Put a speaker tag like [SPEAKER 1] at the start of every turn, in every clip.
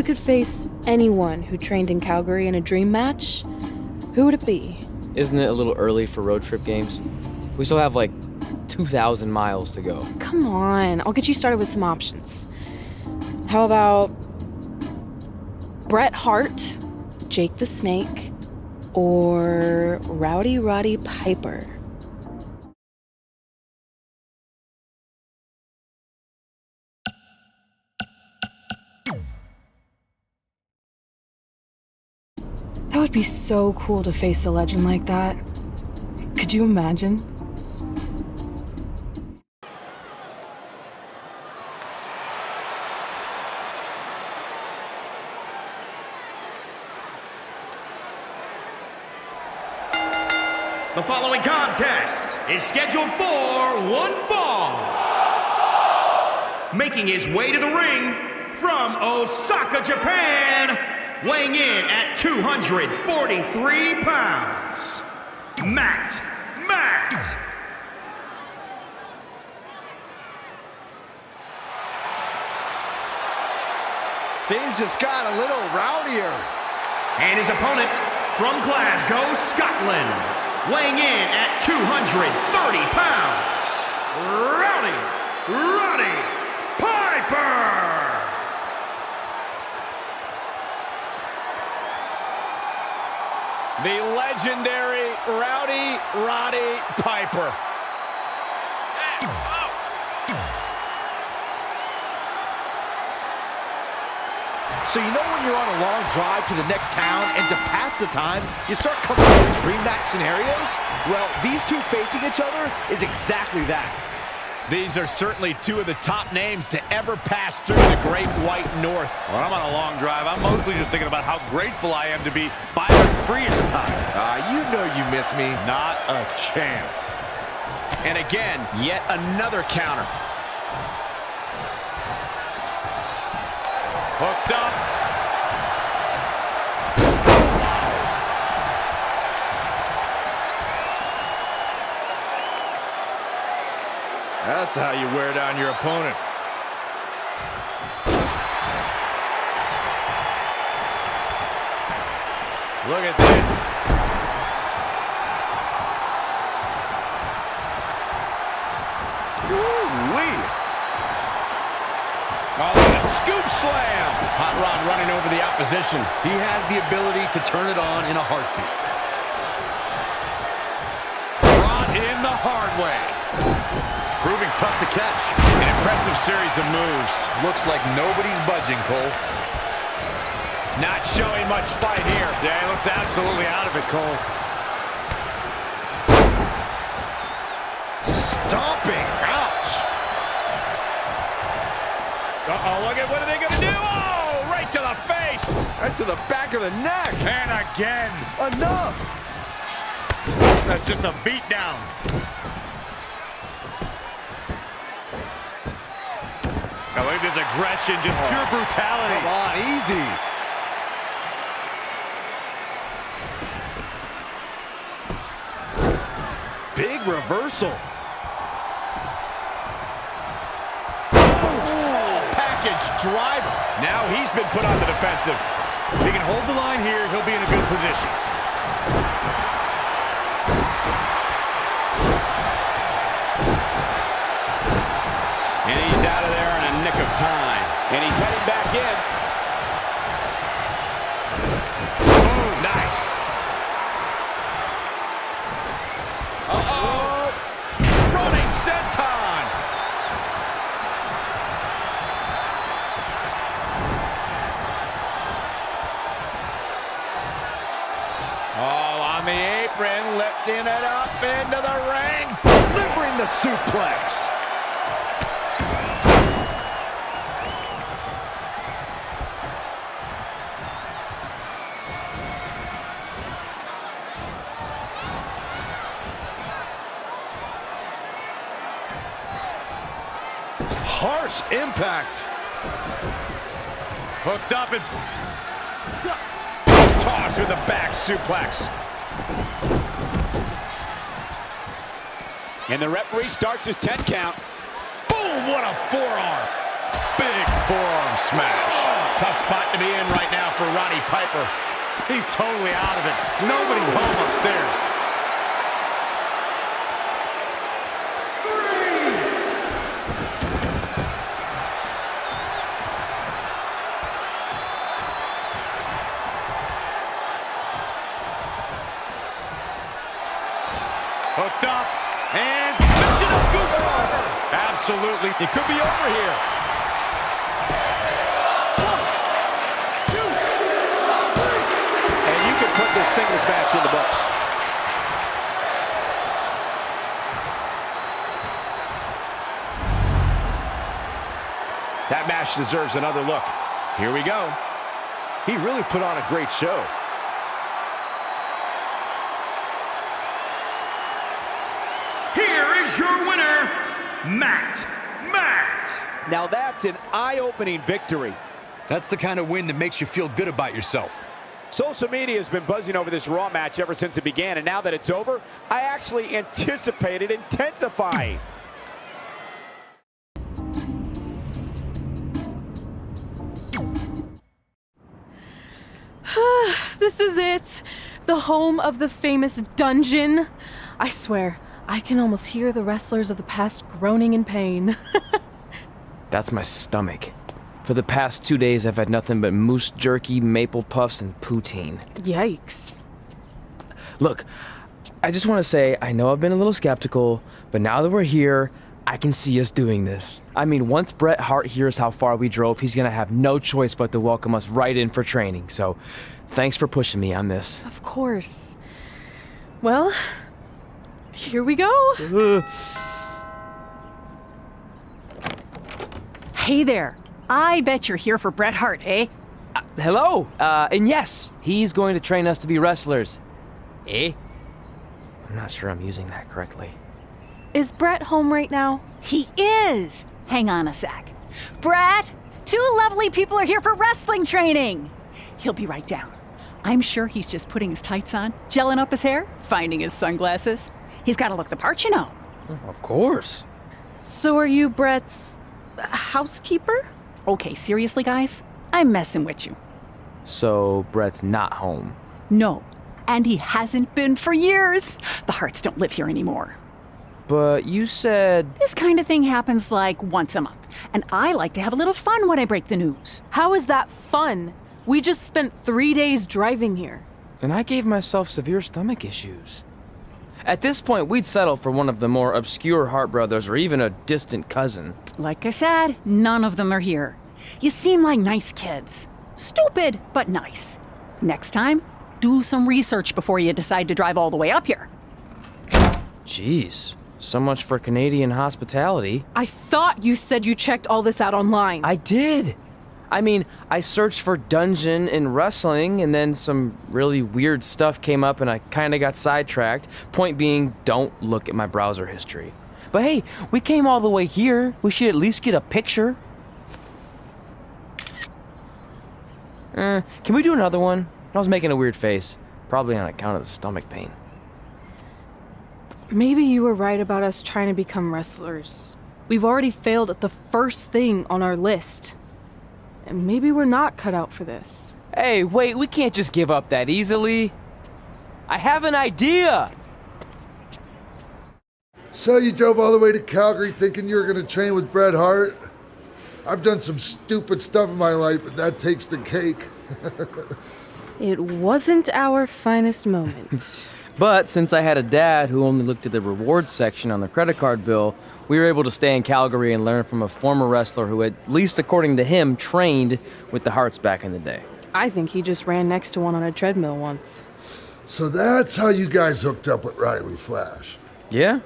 [SPEAKER 1] could face anyone who trained in Calgary in a dream match, who would it be?
[SPEAKER 2] Isn't it a little early for road trip games? We still have like 2,000 miles to go.
[SPEAKER 1] Come on, I'll get you started with some options. How about Bret Hart, Jake the Snake, or Rowdy Roddy Piper? That would be so cool to face a legend like that. Could you imagine?
[SPEAKER 3] The following contest is scheduled for one fall. Making his way to the ring from Osaka, Japan, weighing in at 243 pounds, MaMatt.
[SPEAKER 4] Things just got a little rowdier.
[SPEAKER 3] And his opponent from Glasgow, Scotland, weighing in at 230 pounds, Rowdy Roddy Piper!
[SPEAKER 4] The legendary Rowdy Roddy Piper. So you know when you're on a long drive to the next town and to pass the time, you start coming up with dream match scenarios? Well, these two facing each other is exactly that.
[SPEAKER 5] These are certainly two of the top names to ever pass through the Great White North. When I'm on a long drive, I'm mostly just thinking about how grateful I am to be Byron-free at the time.
[SPEAKER 4] You know you miss me.
[SPEAKER 5] Not a chance. And again, yet another counter. Hooked up.
[SPEAKER 4] That's how you wear down your opponent.
[SPEAKER 5] Look at this.
[SPEAKER 4] Woo-wee.
[SPEAKER 5] Oh, and a scoop slam. Hot Rod running over the opposition.
[SPEAKER 6] He has the ability to turn it on in a heartbeat.
[SPEAKER 5] Rod in the hard way. Proving tough to catch. An impressive series of moves.
[SPEAKER 6] Looks like nobody's budging, Cole.
[SPEAKER 5] Not showing much fight here. Yeah, he looks absolutely out of it, Cole.
[SPEAKER 4] Stomping. Ouch.
[SPEAKER 5] Uh-oh, look at what are they going to do? Oh, right to the face.
[SPEAKER 4] Right to the back of the neck.
[SPEAKER 5] And again.
[SPEAKER 4] Enough.
[SPEAKER 5] That's just a beat down. I look at this aggression, just pure brutality.
[SPEAKER 4] Come on, easy. Big reversal.
[SPEAKER 5] Package driver. Now he's been put on the defensive. If he can hold the line here, he'll be in a good position.
[SPEAKER 6] And he's out of there in a nick of time. And he's heading back in.
[SPEAKER 5] Oh, nice.
[SPEAKER 4] Uh-oh. Running senton.
[SPEAKER 5] Oh, on the apron, lifting it up into the ring.
[SPEAKER 4] Delivering the suplex. Harsh impact.
[SPEAKER 5] Hooked up and tossed with a back suplex.
[SPEAKER 6] And the referee starts his 10 count.
[SPEAKER 5] Boom, what a forearm. Big forearm smash. Tough spot to be in right now for Roddy Piper. He's totally out of it. Nobody's home upstairs. Hooked up, and mission of absolutely. It could be over here.
[SPEAKER 4] 1, 2, 3. And you can put this singles match in the books. That match deserves another look. Here we go. He really put on a great show.
[SPEAKER 3] Here is your winner, MaMatt.
[SPEAKER 4] Now that's an eye-opening victory.
[SPEAKER 7] That's the kind of win that makes you feel good about yourself.
[SPEAKER 4] Social media has been buzzing over this Raw match ever since it began, and now that it's over, I actually anticipate it intensifying.
[SPEAKER 1] This is it. The home of the famous dungeon. I swear, I can almost hear the wrestlers of the past groaning in pain.
[SPEAKER 2] That's my stomach. For the past 2 days, I've had nothing but moose jerky, maple puffs, and poutine.
[SPEAKER 1] Yikes.
[SPEAKER 2] Look, I just want to say, I know I've been a little skeptical, but now that we're here, I can see us doing this. I mean, once Bret Hart hears how far we drove, he's gonna have no choice but to welcome us right in for training. So, thanks for pushing me on this.
[SPEAKER 1] Of course. Well, here we go.
[SPEAKER 8] Hey there. I bet you're here for Bret Hart, eh?
[SPEAKER 2] Hello, and yes, he's going to train us to be wrestlers. Eh? I'm not sure I'm using that correctly.
[SPEAKER 1] Is Bret home right now?
[SPEAKER 8] He is. Hang on a sec. Bret, 2 lovely people are here for wrestling training. He'll be right down. I'm sure he's just putting his tights on, gelling up his hair, finding his sunglasses. He's got to look the part, you know.
[SPEAKER 2] Of course.
[SPEAKER 1] So are you Bret's housekeeper?
[SPEAKER 8] Okay, seriously, guys? I'm messing with you.
[SPEAKER 2] So, Bret's not home.
[SPEAKER 8] No, and he hasn't been for years. The Harts don't live here anymore.
[SPEAKER 2] But you said...
[SPEAKER 8] This kind of thing happens like once a month, and I like to have a little fun when I break the news.
[SPEAKER 1] How is that fun? We just spent 3 days driving here.
[SPEAKER 2] And I gave myself severe stomach issues. At this point, we'd settle for one of the more obscure Hart brothers or even a distant cousin.
[SPEAKER 8] Like I said, none of them are here. You seem like nice kids. Stupid, but nice. Next time, do some research before you decide to drive all the way up here.
[SPEAKER 2] Jeez, so much for Canadian hospitality.
[SPEAKER 1] I thought you said you checked all this out online.
[SPEAKER 2] I did. I mean, I searched for dungeon in wrestling, and then some really weird stuff came up, and I kind of got sidetracked. Point being, don't look at my browser history. But hey, we came all the way here. We should at least get a picture. Can we do another one? I was making a weird face, probably on account of the stomach pain.
[SPEAKER 1] Maybe you were right about us trying to become wrestlers. We've already failed at the first thing on our list. And maybe we're not cut out for this.
[SPEAKER 2] Hey, wait, we can't just give up that easily. I have an idea!
[SPEAKER 9] So you drove all the way to Calgary thinking you were going to train with Bret Hart? I've done some stupid stuff in my life, but that takes the cake.
[SPEAKER 1] It wasn't our finest moment.
[SPEAKER 2] But since I had a dad who only looked at the rewards section on the credit card bill, we were able to stay in Calgary and learn from a former wrestler who, at least according to him, trained with the Harts back in the day.
[SPEAKER 1] I think he just ran next to one on a treadmill once.
[SPEAKER 9] So that's how you guys hooked up with Riley Flash.
[SPEAKER 2] Yeah.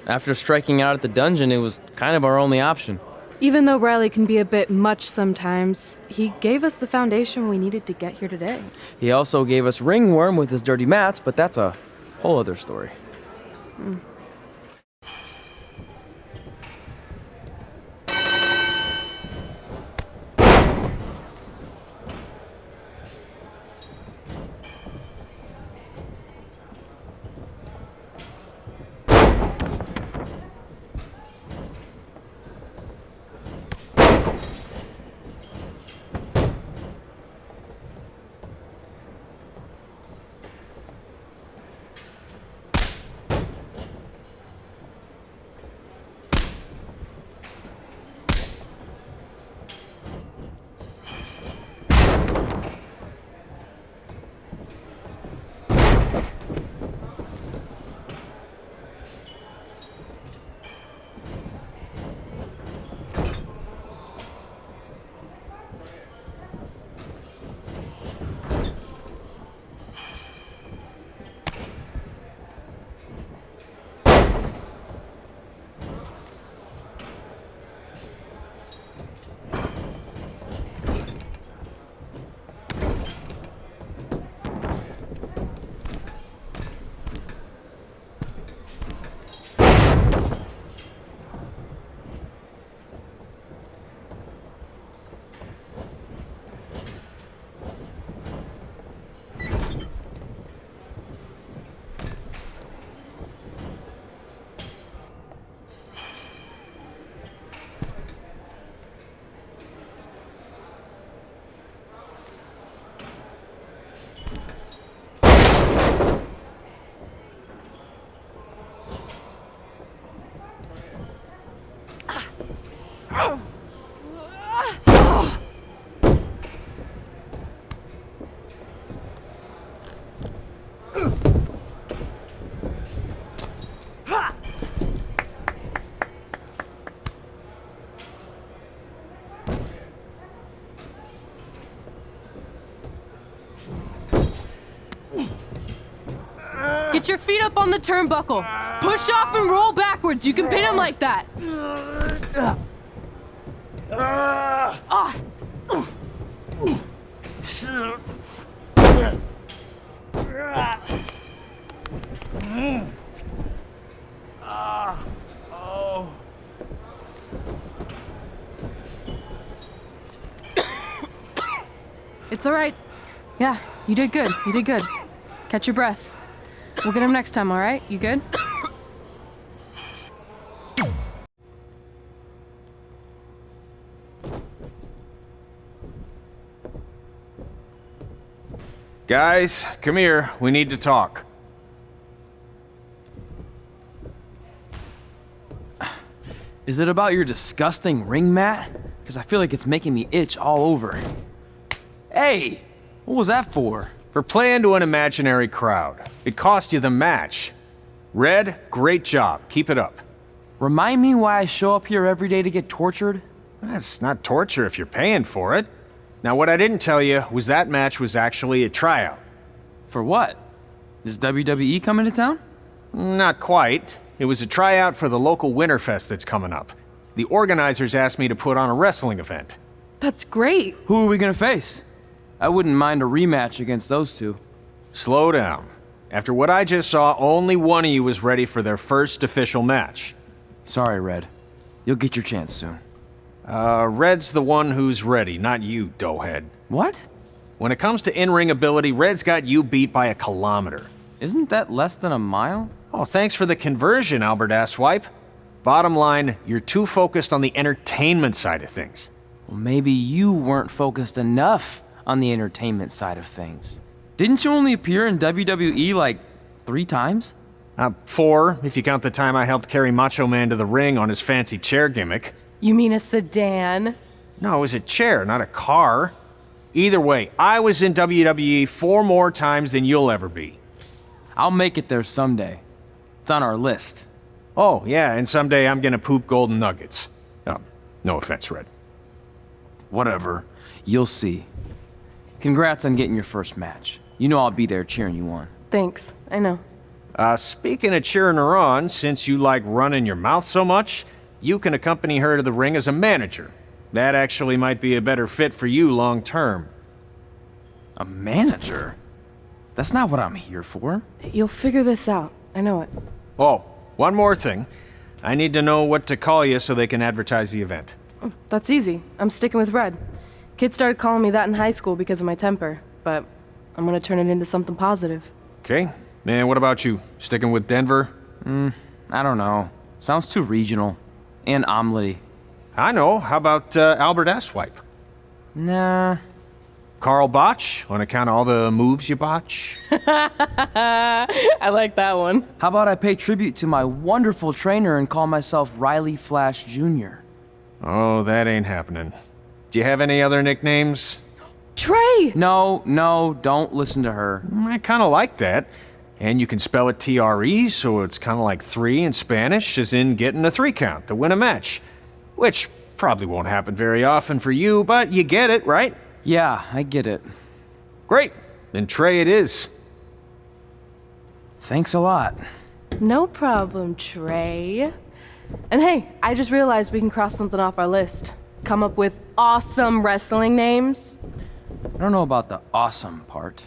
[SPEAKER 2] After striking out at the dungeon, it was kind of our only option.
[SPEAKER 1] Even though Riley can be a bit much sometimes, he gave us the foundation we needed to get here today.
[SPEAKER 2] He also gave us ringworm with his dirty mats, but that's a whole other story.
[SPEAKER 1] up on the turnbuckle. Push off and roll backwards. You can pin him like that. It's all right. Yeah, you did good. You did good. Catch your breath. We'll get him next time, all right? You good?
[SPEAKER 3] Guys, come here. We need to talk.
[SPEAKER 2] Is it about your disgusting ring mat? Because I feel like it's making me itch all over. Hey, what was that for?
[SPEAKER 3] For playing to an imaginary crowd. It cost you the match. Red, great job. Keep it up.
[SPEAKER 2] Remind me why I show up here every day to get tortured?
[SPEAKER 3] That's not torture if you're paying for it. Now, what I didn't tell you was that match was actually a tryout.
[SPEAKER 2] For what? Is WWE coming to town?
[SPEAKER 3] Not quite. It was a tryout for the local Winterfest that's coming up. The organizers asked me to put on a wrestling event.
[SPEAKER 1] That's great.
[SPEAKER 2] Who are we gonna face? I wouldn't mind a rematch against those two.
[SPEAKER 3] Slow down. After what I just saw, only one of you was ready for their first official match.
[SPEAKER 2] Sorry, Red. You'll get your chance soon.
[SPEAKER 3] Red's the one who's ready, not you, doughhead.
[SPEAKER 2] What?
[SPEAKER 3] When it comes to in-ring ability, Red's got you beat by a kilometer.
[SPEAKER 2] Isn't that less than a mile?
[SPEAKER 3] Oh, thanks for the conversion, Albert Asswipe. Bottom line, you're too focused on the entertainment side of things.
[SPEAKER 2] Well, maybe you weren't focused enough on the entertainment side of things. Didn't you only appear in WWE like 3 times?
[SPEAKER 3] 4, if you count the time I helped carry Macho Man to the ring on his fancy chair gimmick.
[SPEAKER 1] You mean a sedan?
[SPEAKER 3] No, it was a chair, not a car. Either way, I was in WWE 4 more times than you'll ever be.
[SPEAKER 2] I'll make it there someday. It's on our list.
[SPEAKER 3] Oh, yeah, and someday I'm gonna poop golden nuggets. No offense, Red.
[SPEAKER 2] Whatever. You'll see. Congrats on getting your first match. You know I'll be there cheering you on.
[SPEAKER 1] Thanks. I know.
[SPEAKER 3] Speaking of cheering her on, since you like running your mouth so much, you can accompany her to the ring as a manager. That actually might be a better fit for you long term.
[SPEAKER 2] A manager? That's not what I'm here for.
[SPEAKER 1] You'll figure this out. I know it.
[SPEAKER 3] Oh, one more thing. I need to know what to call you so they can advertise the event.
[SPEAKER 1] That's easy. I'm sticking with Red. Kids started calling me that in high school because of my temper, but I'm gonna turn it into something positive.
[SPEAKER 3] Okay. Man, what about you? Sticking with Denver?
[SPEAKER 2] I don't know. Sounds too regional. And omelette-y.
[SPEAKER 3] I know. How about Albert Asswipe?
[SPEAKER 2] Nah.
[SPEAKER 3] Carl Botch, on account of all the moves you botch?
[SPEAKER 1] I like that one.
[SPEAKER 2] How about I pay tribute to my wonderful trainer and call myself Riley Flash Jr.?
[SPEAKER 3] Oh, that ain't happening. Do you have any other nicknames?
[SPEAKER 1] Trey!
[SPEAKER 2] No, don't listen to her.
[SPEAKER 3] I kind of like that. And you can spell it T-R-E, so it's kind of like 3 in Spanish, as in getting a 3 count to win a match. Which probably won't happen very often for you, but you get it, right?
[SPEAKER 2] Yeah, I get it.
[SPEAKER 3] Great. Then Trey it is.
[SPEAKER 2] Thanks a lot.
[SPEAKER 1] No problem, Trey. And hey, I just realized we can cross something off our list. Come up with awesome wrestling names.
[SPEAKER 2] I don't know about the awesome part.